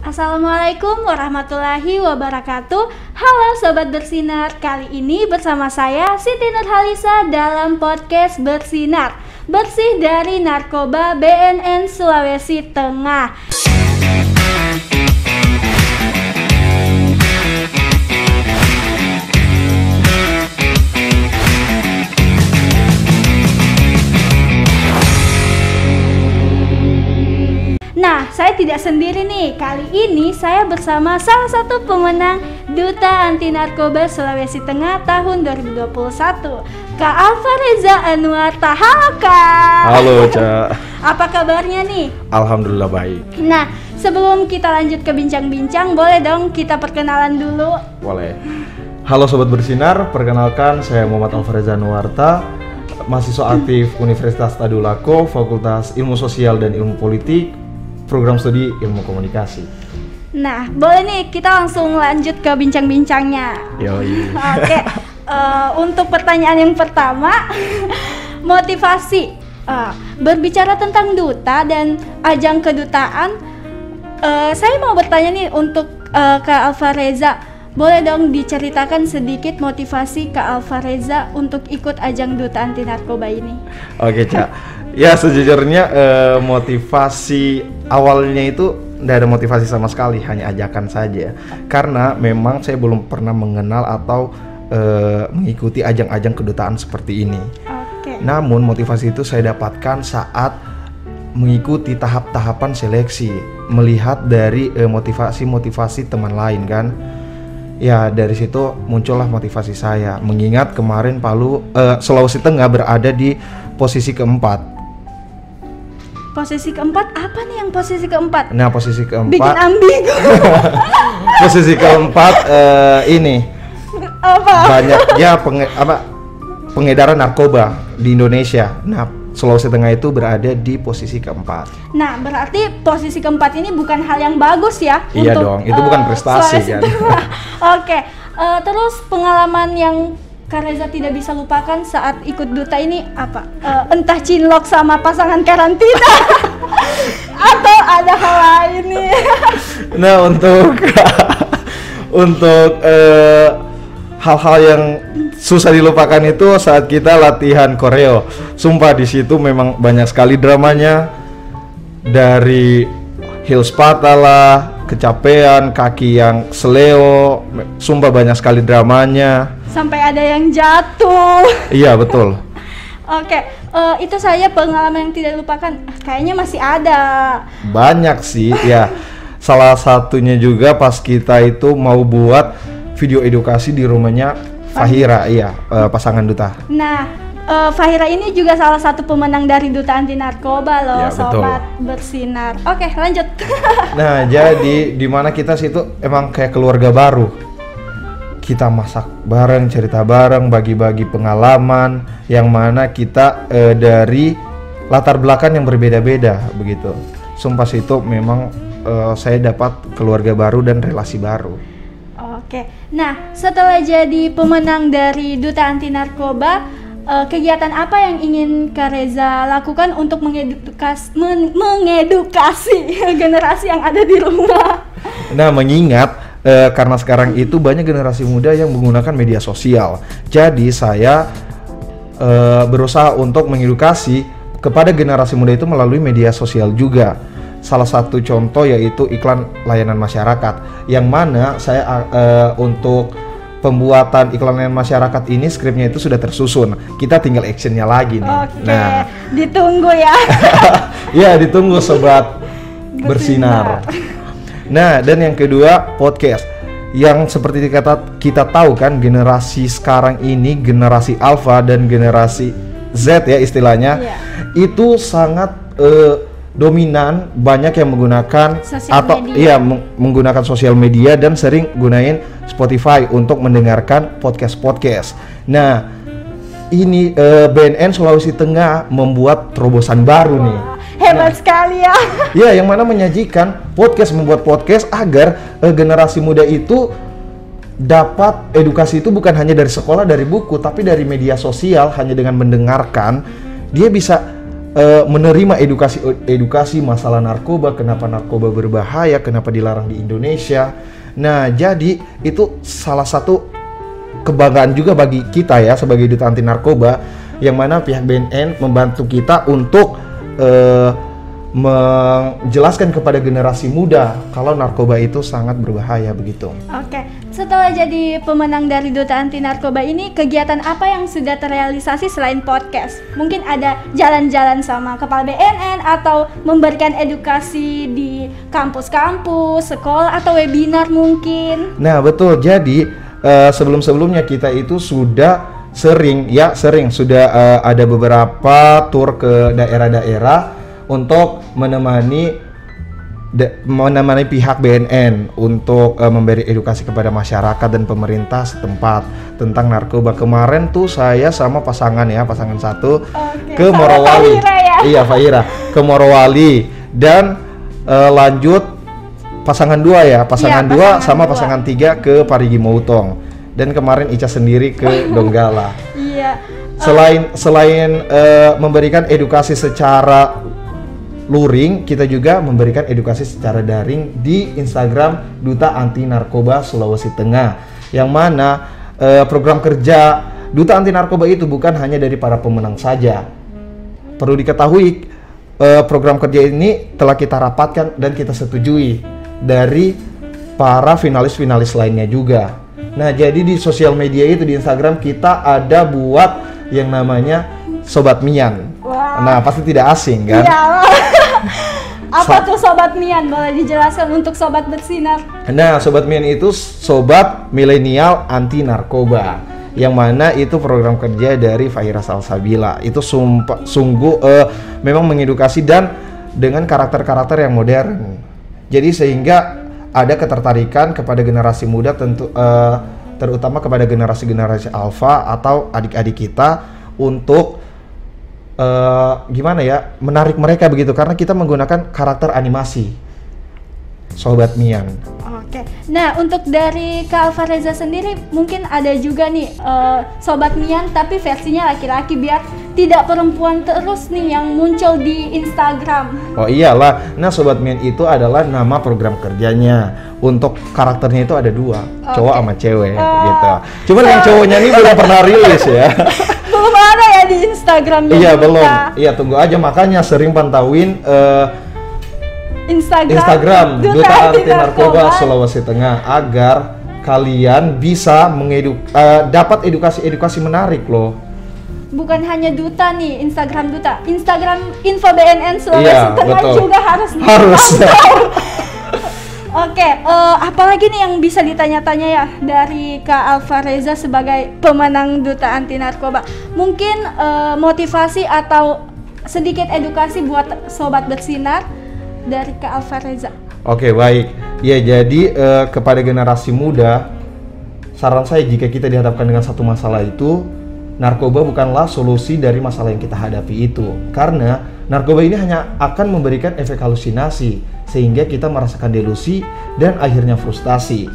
Assalamualaikum warahmatullahi wabarakatuh. Halo Sobat Bersinar, kali ini bersama saya Siti Nurhalisa dalam podcast Bersinar, bersih dari narkoba BNN Sulawesi Tengah. Nah, saya tidak sendiri nih. Kali ini saya bersama salah satu pemenang Duta Anti Narkoba Sulawesi Tengah tahun 2021, Kak Alfareza Anuarta. Halo Kak. Halo Ca. Apa kabarnya nih? Alhamdulillah baik. Nah, sebelum kita lanjut ke bincang-bincang, boleh dong kita perkenalan dulu? Boleh. Halo Sobat Bersinar, perkenalkan saya Muhammad Alfareza Anuarta, mahasiswa aktif Universitas Tadulako, Fakultas Ilmu Sosial dan Ilmu Politik, program studi ilmu komunikasi. Nah, boleh nih kita langsung lanjut ke bincang-bincangnya. Yoi. Oke, untuk pertanyaan yang pertama, motivasi. Berbicara tentang duta dan ajang kedutaan, saya mau bertanya nih untuk Kak Alfareza, boleh dong diceritakan sedikit motivasi Kak Alfareza untuk ikut ajang Duta Anti Narkoba ini? Oke Ca. Ya sejujurnya motivasi awalnya itu tidak ada motivasi sama sekali, hanya ajakan saja. Karena memang saya belum pernah mengenal atau mengikuti ajang-ajang kedutaan seperti ini. Oke. Namun motivasi itu saya dapatkan saat mengikuti tahap-tahapan seleksi, melihat dari motivasi-motivasi teman lain kan. Ya dari situ muncullah motivasi saya. Mengingat kemarin Sulawesi Tengah berada di posisi keempat. Posisi keempat apa nih yang posisi keempat? Nah posisi keempat. Bikin ambigu. Posisi keempat ini. Apa? Banyaknya pengedaran narkoba di Indonesia. Nah Sulawesi Tengah itu berada di posisi keempat. Nah berarti posisi keempat ini bukan hal yang bagus ya? Iya untuk, dong, itu bukan prestasi kan. Oke, terus pengalaman yang Kak Reza tidak bisa lupakan saat ikut duta ini apa? Entah cinlok sama pasangan karantina atau ada hal lain nih? Nah untuk hal-hal yang susah dilupakan itu saat kita latihan koreo. Sumpah di situ memang banyak sekali dramanya, dari heels patah lah, kecapean, kaki yang seleo. Sumpah banyak sekali dramanya. Sampai ada yang jatuh. Iya betul. Oke, itu saya pengalaman yang tidak lupakan. Kayaknya masih ada. Banyak sih ya. Salah satunya juga pas kita itu mau buat video edukasi di rumahnya Fahira, iya, pasangan duta. Nah, Fahira ini juga salah satu pemenang dari Duta Anti Narkoba loh, Ya, Sobat Bersinar. Oke, lanjut. Nah, jadi di mana kita situ emang kayak keluarga baru. Kita masak bareng, cerita bareng, bagi-bagi pengalaman, yang mana kita dari latar belakang yang berbeda-beda begitu. Sumpah situ memang saya dapat keluarga baru dan relasi baru. Oke, nah setelah jadi pemenang dari Duta Anti Narkoba, kegiatan apa yang ingin Kak Reza lakukan untuk mengedukasi generasi yang ada di rumah? Nah, mengingat karena sekarang itu banyak generasi muda yang menggunakan media sosial, jadi saya berusaha untuk mengedukasi kepada generasi muda itu melalui media sosial juga. Salah satu contoh yaitu iklan layanan masyarakat, yang mana saya untuk pembuatan iklan layanan masyarakat ini skripnya itu sudah tersusun. Kita tinggal actionnya lagi nih. Oke, nah, ditunggu ya. Ya ditunggu Sobat Bersinar. Nah, dan yang kedua podcast. Yang seperti kita tahu kan, generasi sekarang ini generasi Alpha dan generasi Z ya istilahnya, itu sangat dominan, banyak yang menggunakan menggunakan sosial media dan sering gunain Spotify untuk mendengarkan podcast. Nah, ini BNN Sulawesi Tengah membuat terobosan baru nih. Hebat sekali ya. Ya, yang mana membuat podcast agar generasi muda itu dapat edukasi itu bukan hanya dari sekolah, dari buku, tapi dari media sosial. Hanya dengan mendengarkan, dia bisa menerima edukasi masalah narkoba, kenapa narkoba berbahaya, kenapa dilarang di Indonesia. Nah, jadi itu salah satu kebanggaan juga bagi kita ya sebagai duta anti narkoba, yang mana pihak BNN membantu kita untuk menjelaskan kepada generasi muda kalau narkoba itu sangat berbahaya begitu. Oke, setelah jadi pemenang dari Duta Anti Narkoba ini, kegiatan apa yang sudah terrealisasi selain podcast? Mungkin ada jalan-jalan sama kepala BNN atau memberikan edukasi di kampus-kampus, sekolah atau webinar mungkin? Nah betul, jadi sebelum-sebelumnya kita itu sudah sudah ada beberapa tur ke daerah-daerah untuk menemani pihak BNN untuk memberi edukasi kepada masyarakat dan pemerintah setempat tentang narkoba. Kemarin tuh saya sama pasangan satu ke Morowali. Iya, Faira ke Morowali, dan lanjut pasangan dua sama pasangan 3 ke Parigi Motong, dan kemarin Ica sendiri ke Donggala. Iya. Selain memberikan edukasi secara luring, kita juga memberikan edukasi secara daring di Instagram Duta Anti Narkoba Sulawesi Tengah, yang mana program kerja Duta Anti Narkoba itu bukan hanya dari para pemenang saja. Perlu diketahui, program kerja ini telah kita rapatkan dan kita setujui dari para finalis-finalis lainnya juga. Nah, jadi di sosial media itu, di Instagram kita ada buat yang namanya Sobat Mian. Wow. Nah, pasti tidak asing kan? Iya. Apa tuh Sobat Mian? Boleh dijelaskan untuk Sobat Bersinar? Nah, Sobat Mian itu Sobat Milenial Anti Narkoba, yang mana itu program kerja dari Faira Salsabila. Itu sungguh memang mengedukasi dan dengan karakter-karakter yang modern. Jadi sehingga ada ketertarikan kepada generasi muda, terutama kepada generasi alfa atau adik-adik kita untuk menarik mereka begitu, karena kita menggunakan karakter animasi Sobat Mian. Oke. Nah, untuk dari Kak Alfa Reza sendiri mungkin ada juga nih Sobat Mian tapi versinya laki-laki, biar tidak perempuan terus nih yang muncul di Instagram. Oh iyalah. Nah, Sobat Mian itu adalah nama program kerjanya. Untuk karakternya itu ada 2, cowok sama cewek gitu. Cuman yang cowoknya ini belum pernah rilis ya. Belum ada ya di Instagramnya. Iya, belum. Iya, tunggu aja, makanya sering pantauin Instagram Duta Anti Narkoba Sulawesi Tengah agar kalian bisa dapat edukasi menarik loh. Bukan hanya Duta nih, Instagram Duta, Instagram Info BNN Sulawesi Tengah betul. Juga harus. Oke, apalagi nih yang bisa ditanya-tanya ya dari Kak Alfa Reza sebagai pemenang Duta Anti Narkoba? Mungkin motivasi atau sedikit edukasi buat Sobat Bersinar dari Kak Alfa Reza. Oke, baik. Ya, jadi kepada generasi muda, saran saya jika kita dihadapkan dengan satu masalah itu, narkoba bukanlah solusi dari masalah yang kita hadapi itu. Karena narkoba ini hanya akan memberikan efek halusinasi, sehingga kita merasakan delusi dan akhirnya frustasi.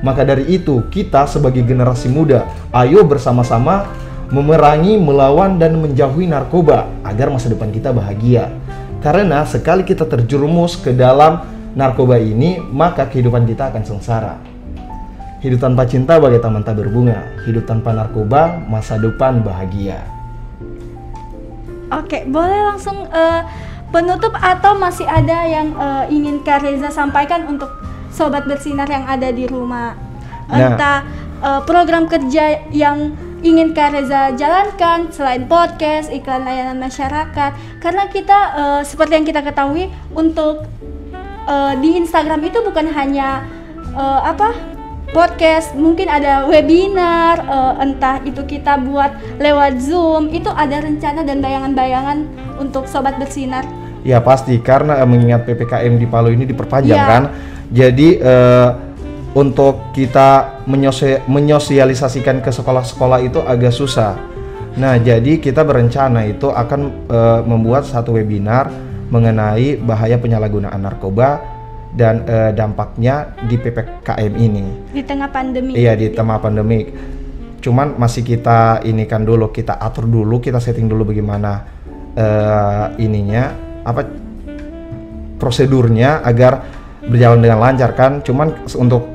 Maka dari itu, kita sebagai generasi muda, ayo bersama-sama memerangi, melawan, dan menjauhi narkoba agar masa depan kita bahagia. Karena sekali kita terjerumus ke dalam narkoba ini, maka kehidupan kita akan sengsara. Hidup tanpa cinta bagai taman tak berbunga. Hidup tanpa narkoba, masa depan bahagia. Oke, boleh langsung penutup atau masih ada yang ingin Kak Reza sampaikan untuk Sobat Bersinar yang ada di rumah? Entah program kerja yang ingin Kak Reza jalankan selain podcast, iklan layanan masyarakat. Karena kita seperti yang kita ketahui, untuk di Instagram itu bukan hanya podcast, mungkin ada webinar, entah itu kita buat lewat Zoom. Itu ada rencana dan bayangan-bayangan untuk Sobat Bersinar? Ya pasti, karena mengingat PPKM di Palu ini diperpanjang kan. Jadi untuk kita menyosialisasikan ke sekolah-sekolah itu agak susah. Nah, jadi kita berencana itu akan membuat satu webinar mengenai bahaya penyalahgunaan narkoba dan dampaknya di PPKM ini. Di tengah pandemi. Iya, di tengah pandemi. Cuman masih kita inikan dulu, kita atur dulu, kita setting dulu bagaimana prosedurnya agar berjalan dengan lancar kan. Cuman untuk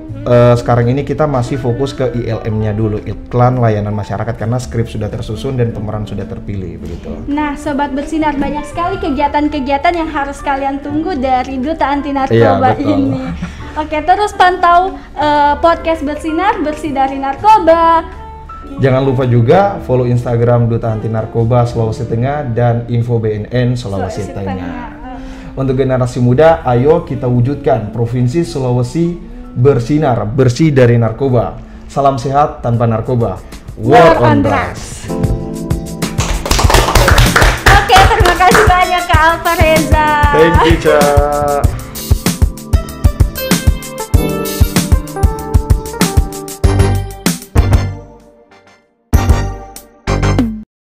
sekarang ini kita masih fokus ke ILM-nya dulu, iklan layanan masyarakat, karena skrip sudah tersusun dan pemeran sudah terpilih begitu. Nah, Sobat Bersinar, banyak sekali kegiatan-kegiatan yang harus kalian tunggu dari Duta Anti Narkoba ini. Oke, terus pantau podcast Bersinar, bersih dari narkoba. Jangan lupa juga follow Instagram Duta Anti Narkoba Sulawesi Tengah dan Info BNN Sulawesi Tengah. Untuk generasi muda, ayo kita wujudkan Provinsi Sulawesi bersinar, bersih dari narkoba. Salam sehat tanpa narkoba. War on Drugs. Oke, terima kasih banyak Kak Alfa Reza. Thank you, Ca.